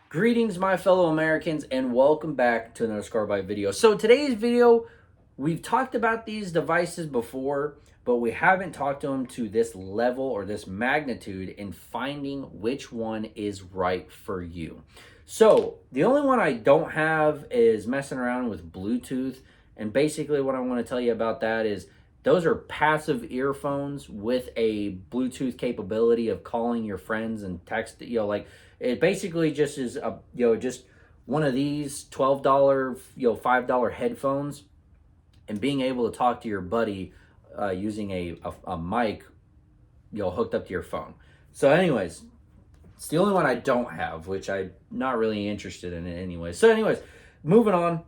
Greetings, my fellow Americans, and welcome back to another Scarbite video. So today's video, we've talked about these devices before, but we haven't talked to them to this level or this magnitude in finding which one is right for you. So the only one I don't have is messing around with Bluetooth, and basically what I want to tell you about that is those are passive earphones with a Bluetooth capability of calling your friends and text, like it basically just is a just one of these $12 $5 headphones, and being able to talk to your buddy using a mic hooked up to your phone. So anyways, it's the only one I don't have, which I'm not really interested in it anyway. So anyways, moving on.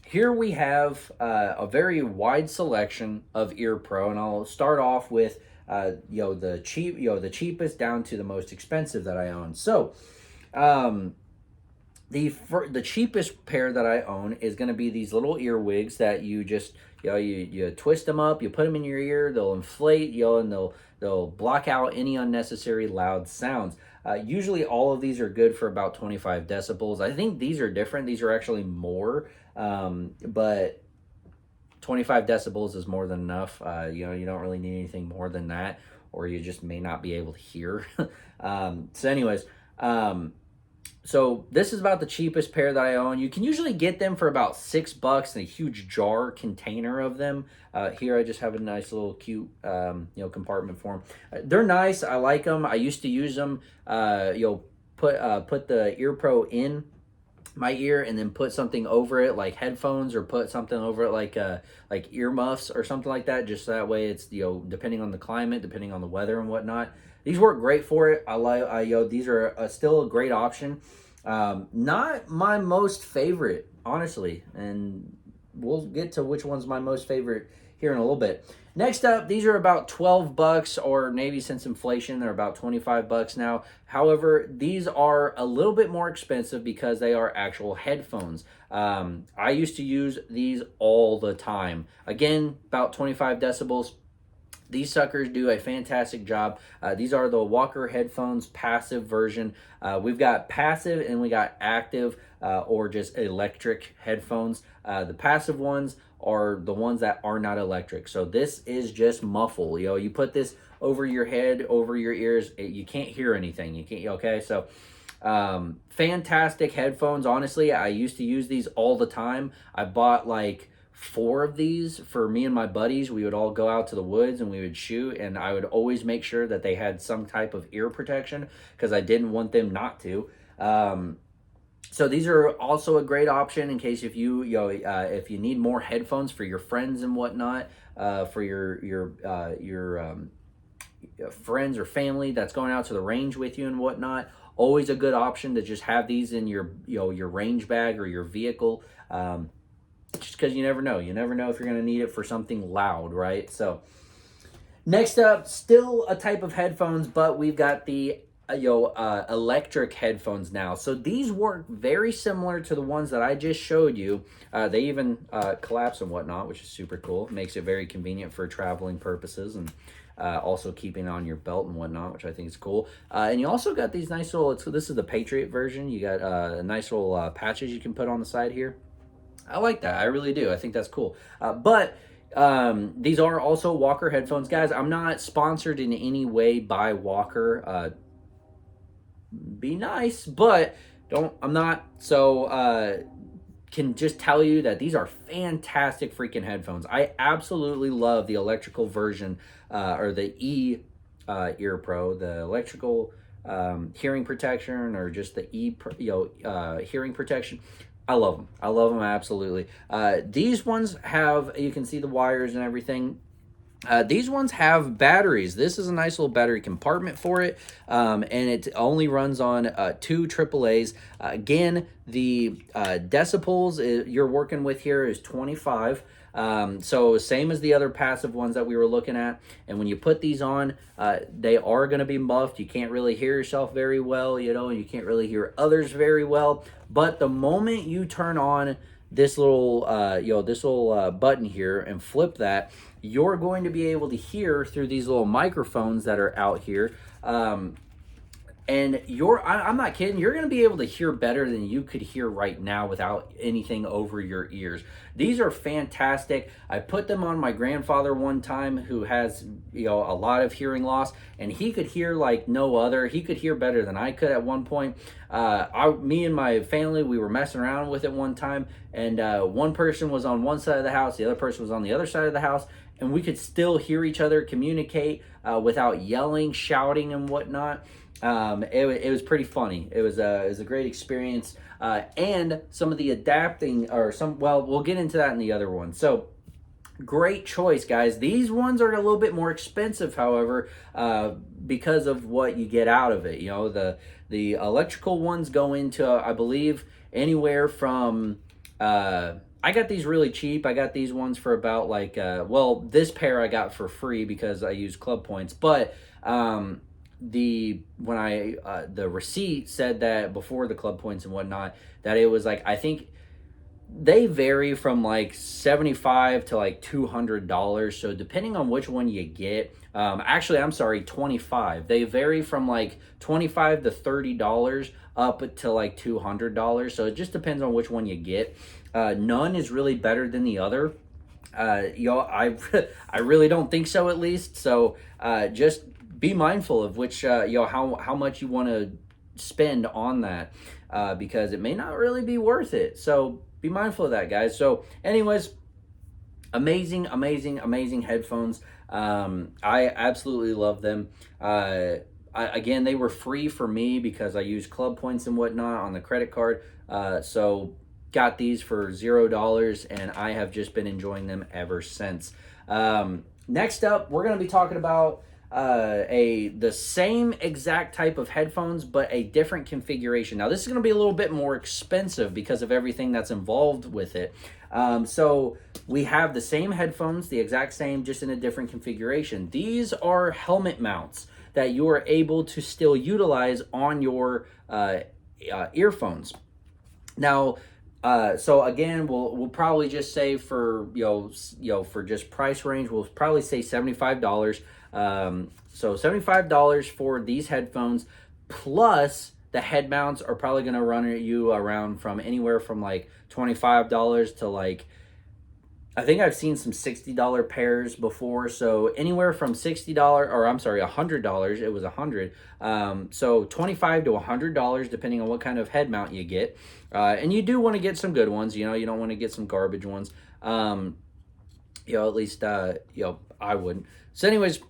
Here we have a very wide selection of Ear Pro, and I'll start off with the cheapest down to the most expensive that I own. So the cheapest pair that I own is going to be these little earwigs that you just you twist them up, you put them in your ear, they'll inflate, and they'll block out any unnecessary loud sounds. Usually all of these are good for about 25 decibels. I think these are different. These are actually more, but 25 decibels is more than enough. You don't really need anything more than that, or you just may not be able to hear. So anyways, so this is about the cheapest pair that I own. You can usually get them for about $6 in a huge jar container of them. Here I just have a nice little cute compartment for them. They're nice. I like them. I used to use them. Put the Ear Pro in my ear and then put something over it like headphones, or put something over it like earmuffs or something like that, just that way it's depending on the climate, depending on the weather and whatnot. These work great for it. These are still a great option. Not my most favorite, honestly, and we'll get to which one's my most favorite here in a little bit. Next up, these are about $12, or maybe since inflation, they're about $25 now. However, these are a little bit more expensive because they are actual headphones. I used to use these all the time. Again, about 25 decibels. These suckers do a fantastic job. These are the Walker headphones passive version. We've got passive and we got active, or just electric headphones. The passive ones are the ones that are not electric. So this is just muffle. You put this over your head, over your ears, you can't hear anything. You can't. Okay, so fantastic headphones. Honestly, I used to use these all the time. I bought like 4 of these for me and my buddies. We would all go out to the woods and we would shoot, and I would always make sure that they had some type of ear protection because I didn't want them not to. So these are also a great option in case if you need more headphones for your friends and whatnot, for your friends or family that's going out to the range with you and whatnot. Always a good option to just have these in your range bag or your vehicle. Just because you never know. You never know if you're going to need it for something loud, right? So next up, still a type of headphones, but we've got the electric headphones now. So these work very similar to the ones that I just showed you. They even collapse and whatnot, which is super cool. Makes it very convenient for traveling purposes, and also keeping on your belt and whatnot, which I think is cool. And you also got these nice little, this is the Patriot version. You got nice little patches you can put on the side here. I like that. I really do. I think that's cool. But these are also Walker headphones. Guys, I'm not sponsored in any way by Walker. Be nice, but I'm not. So can just tell you that these are fantastic freaking headphones. I absolutely love the electrical version, or the Ear Pro, the electrical hearing protection, or just the hearing protection. I love them. I love them absolutely. These ones have, you can see the wires and everything. These ones have batteries. This is a nice little battery compartment for it, and it only runs on 2 AAAs. Again, the decibels you're working with here is 25. So same as the other passive ones that we were looking at. And when you put these on, they are going to be muffed. You can't really hear yourself very well, and you can't really hear others very well. But the moment you turn on this little button here and flip that, you're going to be able to hear through these little microphones that are out here. and I'm not kidding, you're going to be able to hear better than you could hear right now without anything over your ears. These are fantastic. I put them on my grandfather one time, who has, a lot of hearing loss, and he could hear like no other. He could hear better than I could at one point. Me and my family, we were messing around with it one time, and one person was on one side of the house, the other person was on the other side of the house, and we could still hear each other communicate without yelling, shouting, and whatnot. It was pretty funny. It was a great experience, and some of the adapting, or well, we'll get into that in the other one. So great choice, guys. These ones are a little bit more expensive, however, because of what you get out of it. The electrical ones go into, I believe, anywhere from. I got these really cheap. I got these ones for about like, this pair I got for free because I use club points. But the receipt said that before the club points and whatnot, that it was like, I think they vary from like $75 to like $200. So depending on which one you get, actually, I'm sorry, 25. They vary from like $25 to $30 up to like $200. So it just depends on which one you get. None is really better than the other. I really don't think so, at least. So just be mindful of which, how much you want to spend on that, because it may not really be worth it. So be mindful of that, guys. So anyways, amazing headphones. I absolutely love them. Again, they were free for me because I use club points and whatnot on the credit card. So got these for $0, and I have just been enjoying them ever since. Next up, we're going to be talking about the same exact type of headphones, but a different configuration. Now, this is going to be a little bit more expensive because of everything that's involved with it. So we have the same headphones, the exact same, just in a different configuration. These are helmet mounts that you are able to still utilize on your earphones. Now, so again, we'll probably just say for for just price range, we'll probably say $75. So $75 for these headphones, plus the head mounts are probably going to run you around from anywhere from like $25 to like, I think I've seen some $60 pairs before. So anywhere from $60, or I'm sorry, $100. It was $100. So $25 to $100, depending on what kind of head mount you get. And you do want to get some good ones. You don't want to get some garbage ones. At least, I wouldn't. So anyways,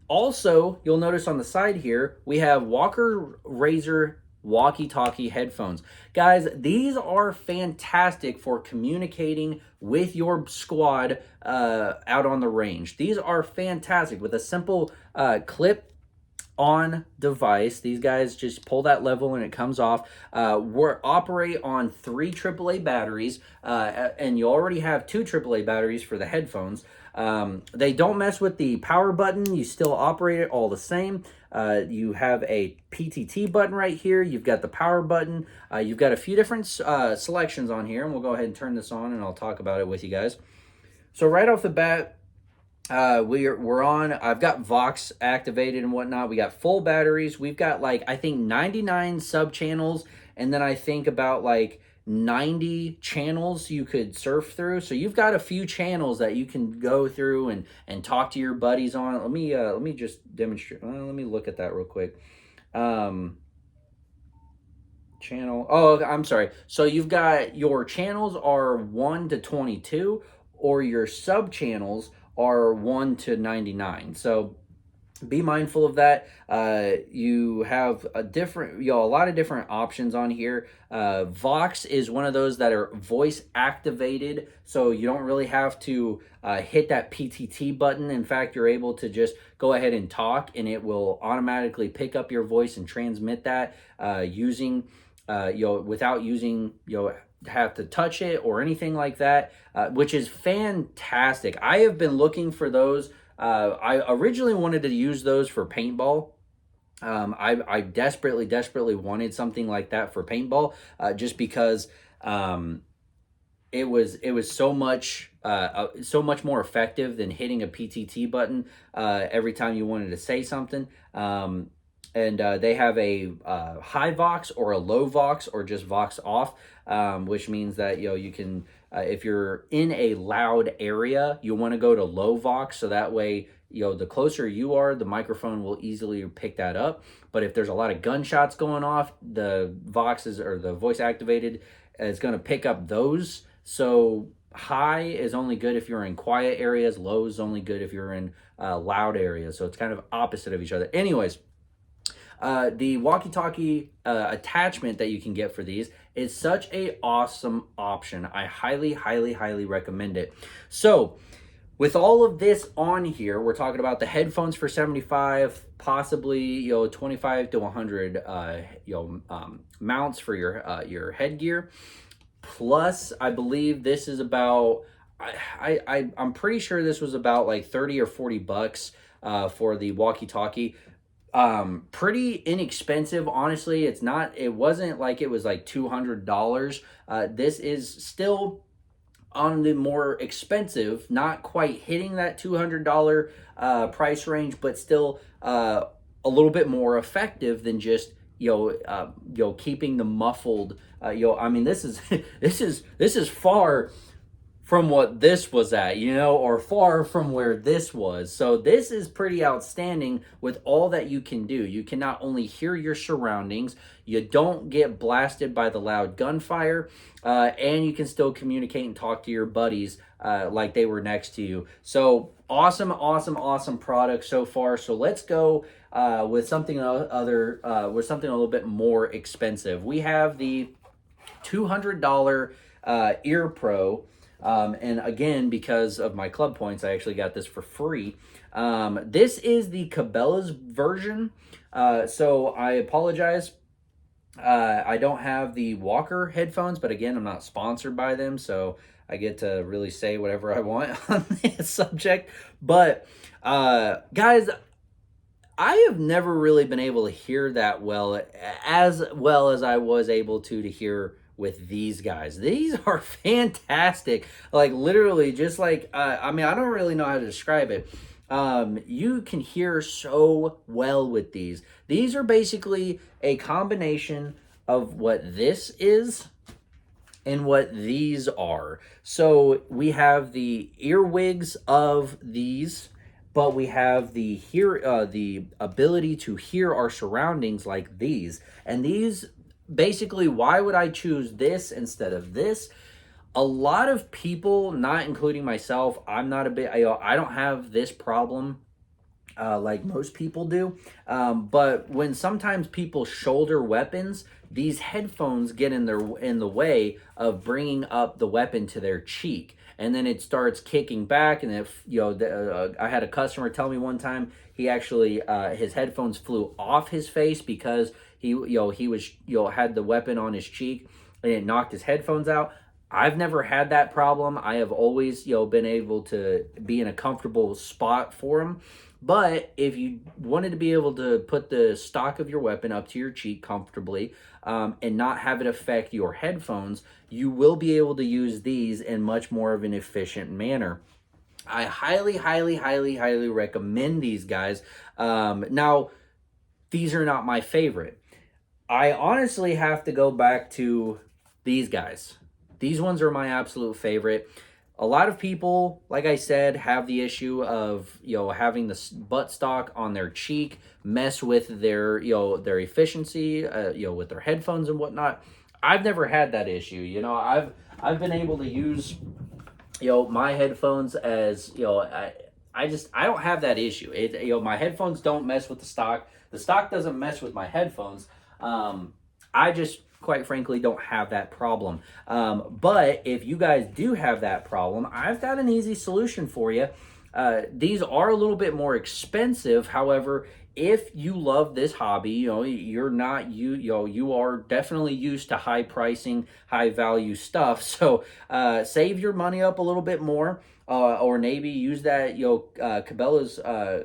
also, you'll notice on the side here, we have Walker Razor walkie-talkie headphones. Guys, these are fantastic for communicating with your squad out on the range. These are fantastic with a simple clip on device. These guys just pull that level and it comes off. We operate on 3 AAA batteries, and you already have 2 AAA batteries for the headphones. They don't mess with the power button. You still operate it all the same. You have a PTT button right here. You've got the power button. You've got a few different selections on here, and we'll go ahead and turn this on and I'll talk about it with you guys. So right off the bat, we're on. I've got Vox activated and whatnot. We got full batteries. We've got like, I think 99 sub channels, and then I think about like 90 channels you could surf through. So you've got a few channels that you can go through and talk to your buddies on. Let me just demonstrate. Let me look at that real quick. Channel. Oh, I'm sorry. So you've got your channels are 1 to 22, or your sub channels are 1 to 99. So be mindful of that. You have a lot of different options on here. Vox is one of those that are voice activated, so you don't really have to hit that PTT button. In fact, you're able to just go ahead and talk, and it will automatically pick up your voice and transmit that using without using have to touch it or anything like that, which is fantastic. I have been looking for those. I originally wanted to use those for paintball. I desperately wanted something like that for paintball, just because it was so much more effective than hitting a PTT button every time you wanted to say something. and they have a high Vox or a low Vox or just Vox off, which means that you can if you're in a loud area, you want to go to low Vox, so that way the closer you are, the microphone will easily pick that up. But if there's a lot of gunshots going off, the Voxes or the voice activated is going to pick up those. So high is only good if you're in quiet areas. Low is only good if you're in loud areas. So it's kind of opposite of each other. Anyways, the walkie-talkie attachment that you can get for these is such a awesome option. I highly, highly, highly recommend it. So with all of this on here, we're talking about the headphones for 75, possibly 25 to 100 mounts for your headgear. Plus, I believe this is about I'm pretty sure this was about like 30 or 40 bucks for the walkie-talkie. Pretty inexpensive, honestly. It wasn't like it was like $200. This is still on the more expensive, not quite hitting that $200 price range, but still a little bit more effective than just keeping the muffled. I mean, this is this is far from what this was at, or far from where this was. So this is pretty outstanding with all that you can do. You can not only hear your surroundings, you don't get blasted by the loud gunfire, and you can still communicate and talk to your buddies like they were next to you. So awesome, awesome, awesome product so far. So let's go with something with something a little bit more expensive. We have the $200 Ear Pro. And again, because of my club points, I actually got this for free. This is the Cabela's version. So I apologize. I don't have the Walker headphones, but again, I'm not sponsored by them, so I get to really say whatever I want on this subject. But guys, I have never really been able to hear that well as I was able to hear with these guys. These are fantastic. Like literally just like, I mean, I don't really know how to describe it. You can hear so well with these. These are basically a combination of what this is and what these are. So we have the earwigs of these, but we have the ability to hear our surroundings like these. And these basically, why would I choose this instead of this? A lot of people, not including myself, I'm not a bit, I don't have this problem like most people do. But when sometimes people shoulder weapons, these headphones get in the way of bringing up the weapon to their cheek. And then it starts kicking back. And if, I had a customer tell me one time, he actually, his headphones flew off his face because he was, had the weapon on his cheek and it knocked his headphones out. I've never had that problem. I have always, been able to be in a comfortable spot for them. But if you wanted to be able to put the stock of your weapon up to your cheek comfortably and not have it affect your headphones, you will be able to use these in much more of an efficient manner. I highly, highly, highly, highly recommend these guys. Now, these are not my favorite. I honestly have to go back to these guys. These ones are my absolute favorite. A lot of people, like I said, have the issue of, having the buttstock on their cheek mess with their, their efficiency, with their headphones and whatnot. I've never had that issue. I've been able to use, my headphones as, I don't have that issue. My headphones don't mess with the stock. The stock doesn't mess with my headphones. I just, quite frankly, don't have that problem. But if you guys do have that problem, I've got an easy solution for you. These are a little bit more expensive. However, if you love this hobby, you are definitely used to high pricing, high value stuff. So save your money up a little bit more, or maybe use that Cabela's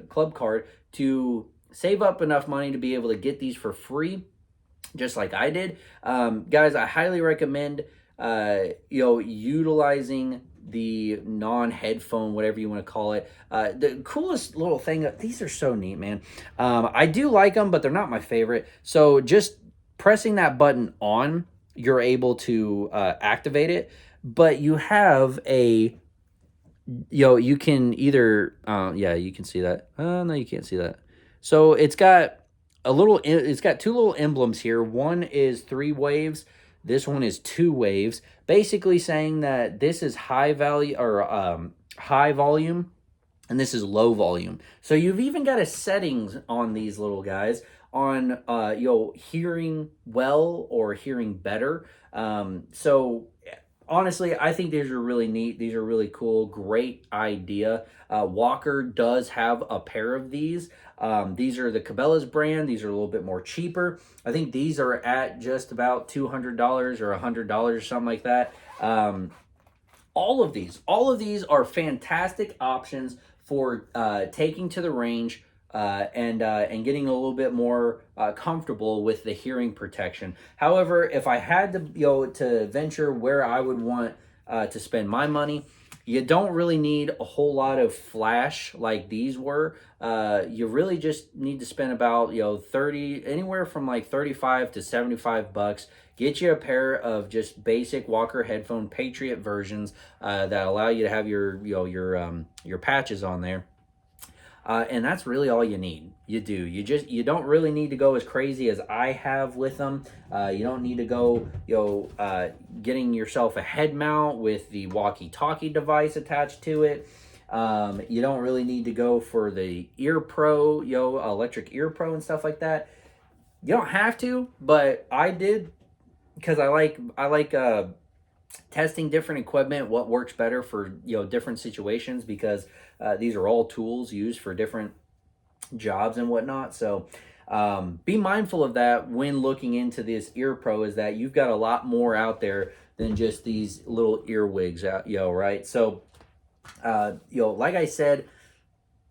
club card to save up enough money to be able to get these for free, just like I did. Guys, I highly recommend utilizing the non-headphone, whatever you want to call it. The coolest little thing, these are so neat, man. I do like them, but they're not my favorite. So just pressing that button on, you're able to activate it, but you have a, you can either, yeah, you can see that. No, you can't see that. So it's got two little emblems here. One is 3 waves. This one is 2 waves, basically saying that this is high value or high volume, and this is low volume. So you've even got a settings on these little guys on hearing well or hearing better. So honestly, I think these are really neat. These are really cool. Great idea. Walker does have a pair of these. These are the Cabela's brand. These are a little bit more cheaper. I think these are at just about $200 or $100 or something like that. All of these are fantastic options for taking to the range and getting a little bit more comfortable with the hearing protection. However, if I had to venture where I would want to spend my money, you don't really need a whole lot of flash like these were. You really just need to spend about 30, anywhere from like 35 to 75 bucks. Get you a pair of just basic Walker headphone Patriot versions that allow you to have your patches on there. And that's really all you need. You don't really need to go as crazy as I have with them. You don't need to go, getting yourself a head mount with the walkie-talkie device attached to it. You don't really need to go for the Ear Pro, electric Ear Pro and stuff like that. You don't have to, but I did because I like testing different equipment, what works better for different situations, because these are all tools used for different jobs and whatnot. So be mindful of that when looking into this Ear Pro, is that you've got a lot more out there than just these little earwigs out, right? So like I said,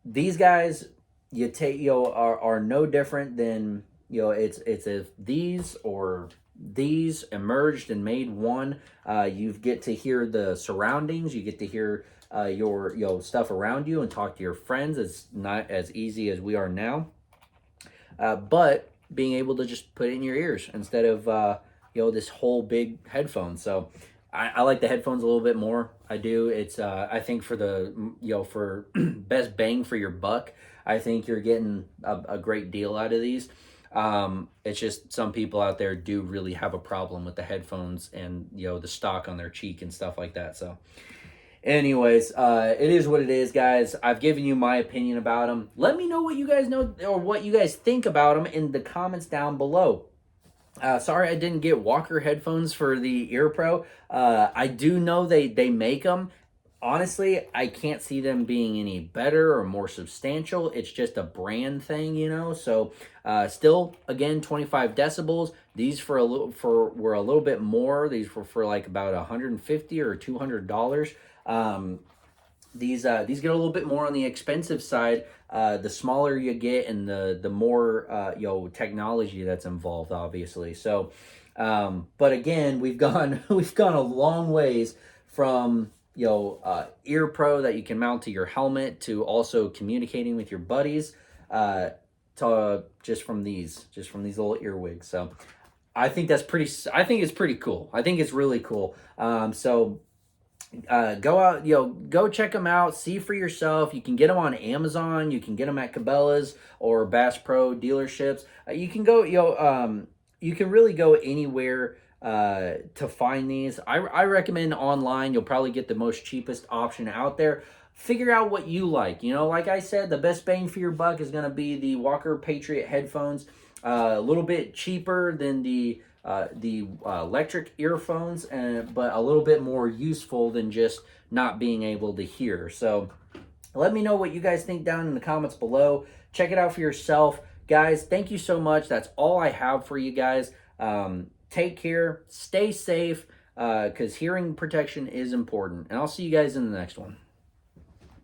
these guys you take are no different than it's if these or these emerged and made one. You get to hear the surroundings, you get to hear your stuff around you and talk to your friends. It's not as easy as we are now, but being able to just put it in your ears instead of this whole big headphone. So I like the headphones a little bit more. I do. It's I think for the for best bang for your buck, I think you're getting a great deal out of these. It's just some people out there do really have a problem with the headphones and the stock on their cheek and stuff like that. So anyways, it is what it is, guys. I've given you my opinion about them. Let me know what you guys know or what you guys think about them in the comments down below. Sorry I didn't get Walker headphones for the Ear Pro. I do know they make them. Honestly, I can't see them being any better or more substantial. It's just a brand thing, So, still, again, 25 decibels. These were a little bit more. These were for like about $150 or $200. These get a little bit more on the expensive side. The smaller you get, and the more technology that's involved, obviously. So, but again, we've gone a long ways from Ear Pro that you can mount to your helmet to also communicating with your buddies to just from these little earwigs. So I think it's pretty cool. I think it's really cool. So go out, go check them out, see for yourself. You can get them on Amazon, you can get them at Cabela's or Bass Pro dealerships. You can go, you can really go anywhere to find these. I recommend online. You'll probably get the most cheapest option out there. Figure out what you like. Like I said, the best bang for your buck is going to be the Walker Patriot headphones. A little bit cheaper than the electric earphones, but a little bit more useful than just not being able to hear. So let me know what you guys think down in the comments below. Check it out for yourself. Guys, thank you so much. That's all I have for you guys. Take care, stay safe, because hearing protection is important. And I'll see you guys in the next one.